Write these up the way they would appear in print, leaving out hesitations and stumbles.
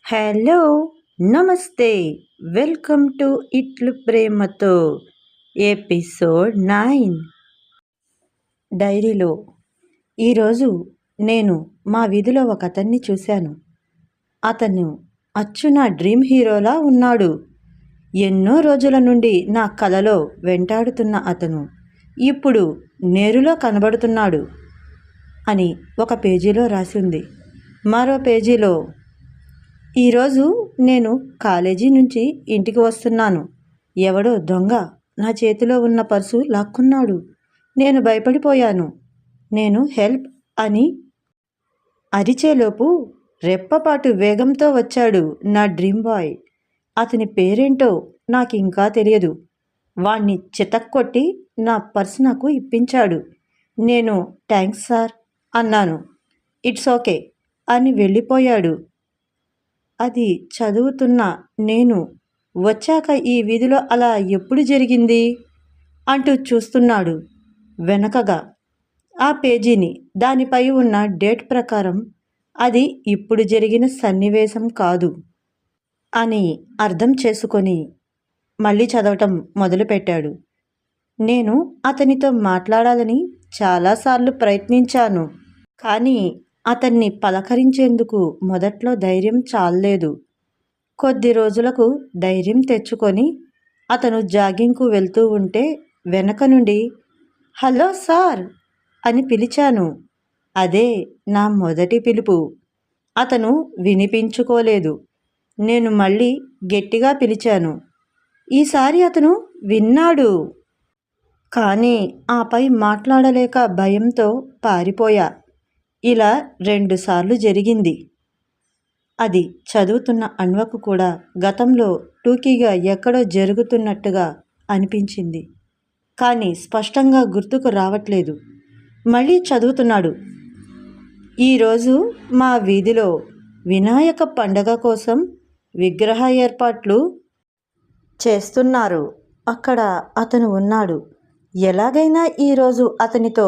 Hello నమస్తే welcome to ఇట్లు ప్రేమతో ఎపిసోడ్ 9 డైరీలో. ఈరోజు నేను మా వీధిలో ఒక అతన్ని చూశాను. అతను అచ్చు నా డ్రీమ్ హీరోలా ఉన్నాడు. ఎన్నో రోజుల నుండి నా కలలో వెంటాడుతున్న అతను ఇప్పుడు నేరులో కనబడుతున్నాడు అని ఒక పేజీలో రాసి ఉంది. మరో పేజీలో, ఈరోజు నేను కాలేజీ నుంచి ఇంటికి వస్తున్నాను. ఎవడో దొంగ నా చేతిలో ఉన్న పర్సు లాక్కున్నాడు. నేను భయపడిపోయాను. నేను హెల్ప్ అని అరిచేలోపు రెప్పపాటు వేగంతో వచ్చాడు నా డ్రీమ్ బాయ్. అతని పేరేంటో నాకు ఇంకా తెలియదు. వాణ్ణి చితక్కొట్టి నా పర్సు నాకు ఇప్పించాడు. నేను థ్యాంక్స్ సార్ అన్నాను. ఇట్స్ ఓకే అని వెళ్ళిపోయాడు. అది చదువుతున్న నేను వచ్చాక ఈ వీధిలో అలా ఎప్పుడు జరిగింది అంటూ చూస్తున్నాడు వెనకగా ఆ పేజీని. దానిపై ఉన్న డేట్ ప్రకారం అది ఇప్పుడు జరిగిన సన్నివేశం కాదు అని అర్థం చేసుకొని మళ్ళీ చదవటం మొదలుపెట్టాడు. నేను అతనితో మాట్లాడాలని చాలాసార్లు ప్రయత్నించాను, కానీ అతన్ని పలకరించేందుకు మొదట్లో ధైర్యం చాలలేదు. కొద్ది రోజులకు ధైర్యం తెచ్చుకొని అతను జాగింగ్కు వెళ్తూ ఉంటే వెనక నుండి హలో సార్ అని పిలిచాను. అదే నా మొదటి పిలుపు. అతను వినిపించుకోలేదు. నేను మళ్ళీ గట్టిగా పిలిచాను. ఈసారి అతను విన్నాడు, కానీ ఆపై మాట్లాడలేక భయంతో పారిపోయా. ఇలా 2 సార్లు జరిగింది. అది చదువుతున్న అన్వకు కూడా గతంలో టూకీగా ఎక్కడో జరుగుతున్నట్టుగా అనిపించింది, కానీ స్పష్టంగా గుర్తుకు రావట్లేదు. మళ్ళీ చదువుతున్నాడు. ఈరోజు మా వీధిలో వినాయక పండగ కోసం విగ్రహ ఏర్పాట్లు చేస్తున్నారు. అక్కడ అతను ఉన్నాడు. ఎలాగైనా ఈరోజు అతనితో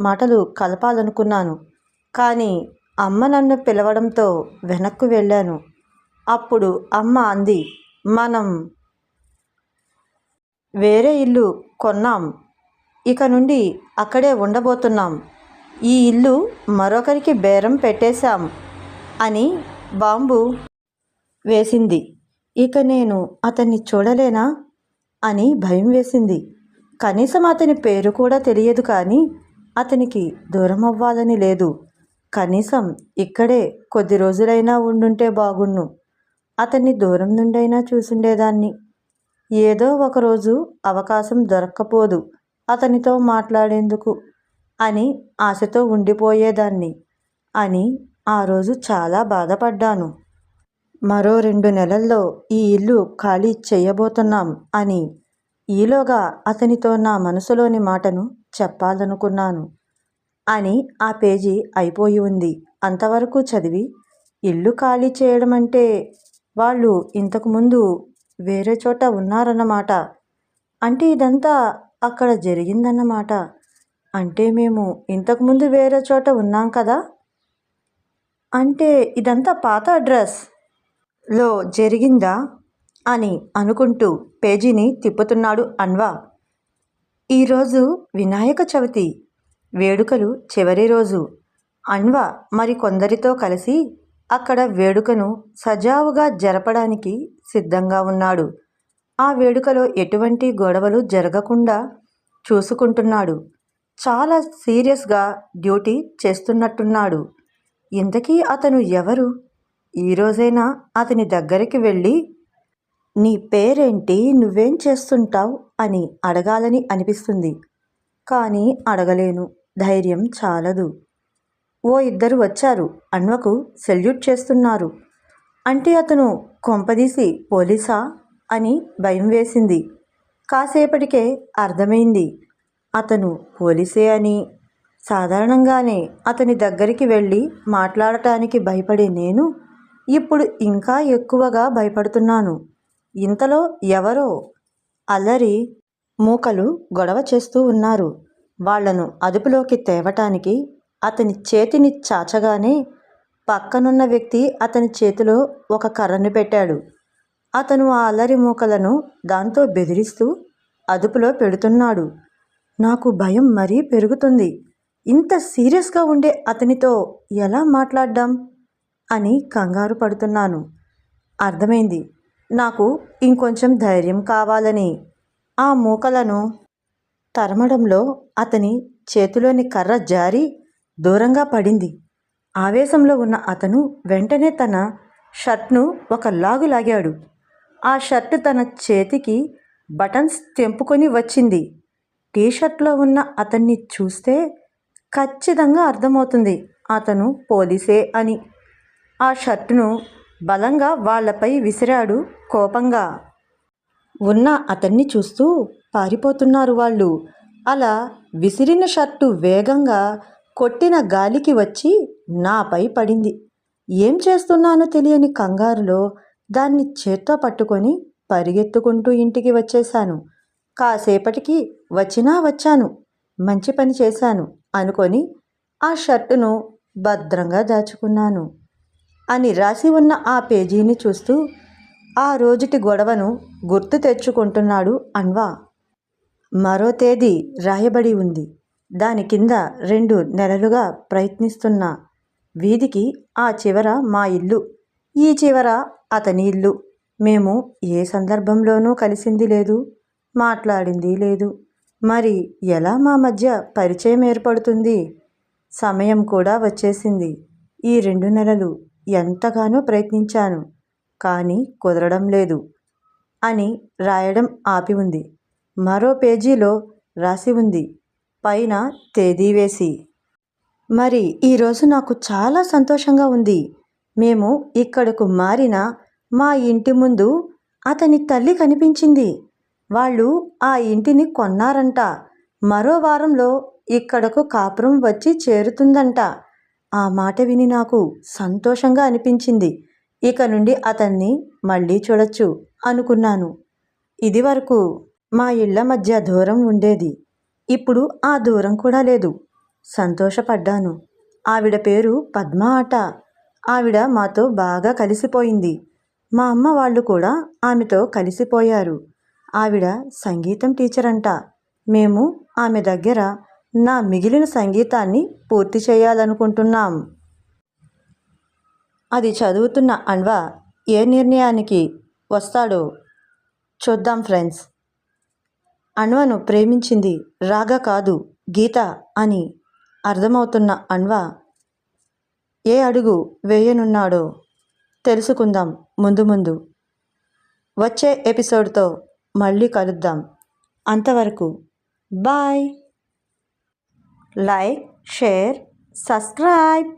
మాటలు కలపాలనుకున్నాను, కానీ అమ్మ నన్ను పిలవడంతో వెనక్కు వెళ్ళాను. అప్పుడు అమ్మ అంది, మనం వేరే ఇల్లు కొన్నాం, ఇక నుండి అక్కడే ఉండబోతున్నాం. ఈ ఇల్లు మరొకరికి బేరం పెట్టేశాం అని బాంబు వేసింది. ఇక నేను అతన్ని చూడలేనా అని భయం వేసింది. కనీసం అతని పేరు కూడా తెలియదు, కానీ అతనికి దూరం అవ్వాలని లేదు. కనీసం ఇక్కడే కొద్ది రోజులైనా ఉండుంటే బాగుండు. అతన్ని దూరం నుండైనా చూసుండేదాన్ని. ఏదో ఒకరోజు అవకాశం దొరక్కపోదు అతనితో మాట్లాడేందుకు అని ఆశతో ఉండిపోయేదాన్ని అని ఆ రోజు చాలా బాధపడ్డాను. మరో 2 నెలల్లో ఈ ఇల్లు ఖాళీ చేయబోతున్నాం అని ఈలోగా అతనితో నా మనసులోని మాటను చెప్పాలనుకున్నాను అని ఆ పేజీ అయిపోయి ఉంది. అంతవరకు చదివి, ఇల్లు ఖాళీ చేయడం అంటే వాళ్ళు ఇంతకుముందు వేరే చోట ఉన్నారన్నమాట. అంటే ఇదంతా అక్కడ జరిగిందన్నమాట. అంటే మేము ఇంతకుముందు వేరే చోట ఉన్నాం కదా. అంటే ఇదంతా పాత అడ్రస్లో జరిగిందా అని అనుకుంటూ పేజీని తిప్పుతున్నాడు అన్వా. ఈరోజు వినాయక చవితి వేడుకలు చివరి రోజు. అన్వా మరికొందరితో కలిసి అక్కడ వేడుకను సజావుగా జరపడానికి సిద్ధంగా ఉన్నాడు. ఆ వేడుకలో ఎటువంటి గొడవలు జరగకుండా చూసుకుంటున్నాడు. చాలా సీరియస్గా డ్యూటీ చేస్తున్నట్టున్నాడు. ఇంతకీ అతను ఎవరు? ఈరోజైనా అతని దగ్గరికి వెళ్ళి, నీ పేరేంటి, నువ్వేం చేస్తుంటావు అని అడగాలని అనిపిస్తుంది, కానీ అడగలేను. ధైర్యం చాలదు. ఓ 2 వచ్చారు. అన్వకు సెల్యూట్ చేస్తున్నారు. అంటే అతను కొంపదీసి పోలీసా అని భయం వేసింది. కాసేపటికే అర్థమైంది అతను పోలీసే అని. సాధారణంగానే అతని దగ్గరికి వెళ్ళి మాట్లాడటానికి భయపడే నేను ఇప్పుడు ఇంకా ఎక్కువగా భయపడుతున్నాను. ఇంతలో ఎవరో అల్లరి మూకలు గొడవ చేస్తూ ఉన్నారు. వాళ్లను అదుపులోకి తేవటానికి అతని చేతిని చాచగానే పక్కనున్న వ్యక్తి అతని చేతిలో ఒక కర్రను పెట్టాడు. అతను ఆ అల్లరి మూకలను దాంతో బెదిరిస్తూ అదుపులో పెడుతున్నాడు. నాకు భయం మరీ పెరుగుతుంది. ఇంత సీరియస్గా ఉండే అతనితో ఎలా మాట్లాడ్డాం అని కంగారు పడుతున్నాను. అర్థమైంది. నాకు ఇంకొంచెం ధైర్యం కావాలని. ఆ మూకలను తరమడంలో అతని చేతిలోని కర్ర జారి దూరంగా పడింది. ఆవేశంలో ఉన్న అతను వెంటనే తన షర్ట్ను ఒక లాగు లాగాడు. ఆ షర్టు తన చేతికి బటన్స్ తెంపుకొని వచ్చింది. టీషర్ట్లో ఉన్న అతన్ని చూస్తే ఖచ్చితంగా అర్థమవుతుంది అతను పోలీసే అని. ఆ షర్టును బలంగా వాళ్లపై విసిరాడు కోపంగా. ఉన్న అతన్ని చూస్తూ పారిపోతున్నారు వాళ్ళు. అలా విసిరిన షర్టు వేగంగా కొట్టిన గాలికి వచ్చి నాపై పడింది. ఏం చేస్తున్నానో తెలియని కంగారులో దాన్ని చేత్తో పట్టుకొని పరిగెత్తుకుంటూ ఇంటికి వచ్చేశాను. కాసేపటికి వచ్చాను, మంచి పని చేశాను అనుకొని ఆ షర్టును భద్రంగా దాచుకున్నాను అని రాసి ఉన్న ఆ పేజీని చూస్తూ ఆ రోజుటి గొడవను గుర్తు తెచ్చుకుంటున్నాడు అన్వా. మరో తేదీ రాయబడి ఉంది. దాని కింద 2 నెలలుగా ప్రయత్నిస్తున్నా. వీధికి ఆ చివర మా ఇల్లు, ఈ చివర అతని ఇల్లు. మేము ఏ సందర్భంలోనూ కలిసింది లేదు, మాట్లాడింది లేదు. మరి ఎలా మా మధ్య పరిచయం ఏర్పడుతుంది? సమయం కూడా వచ్చేసింది. ఈ 2 నెలలు ఎంతగానో ప్రయత్నించాను, కానీ కుదరడం లేదు అని రాయడం ఆపి ఉంది. మరో పేజీలో రాసి ఉంది, పైన తేదీ వేసి. మరి ఈరోజు నాకు చాలా సంతోషంగా ఉంది. మేము ఇక్కడకు మారిన మా ఇంటి ముందు అతని తల్లి కనిపించింది. వాళ్ళు ఆ ఇంటిని కొన్నారంట. మరో వారంలో ఇక్కడకు కాపురం వచ్చి చేరుతుందంట. ఆ మాట విని నాకు సంతోషంగా అనిపించింది. ఇక నుండి అతన్ని మళ్ళీ చూడొచ్చు అనుకున్నాను. ఇదివరకు మా ఇళ్ల మధ్య దూరం ఉండేది. ఇప్పుడు ఆ దూరం కూడా లేదు. సంతోషపడ్డాను. ఆవిడ పేరు పద్మ అట. ఆవిడ మాతో బాగా కలిసిపోయింది. మా అమ్మ వాళ్ళు కూడా ఆమెతో కలిసిపోయారు. ఆవిడ సంగీతం టీచర్ అంట. మేము ఆమె దగ్గర నా మిగిలిన సంగీతాన్ని పూర్తి చేయాలనుకుంటున్నాం. అది చదువుతున్న అన్వా ఏ నిర్ణయానికి వస్తాడో చూద్దాం ఫ్రెండ్స్. అన్వను ప్రేమించింది రాగ కాదు, గీత అని అర్థమవుతున్న అన్వా ఏ అడుగు వేయనున్నాడో తెలుసుకుందాం ముందు ముందు. వచ్చే ఎపిసోడ్తో మళ్ళీ కలుద్దాం. అంతవరకు బాయ్. Like, share, subscribe.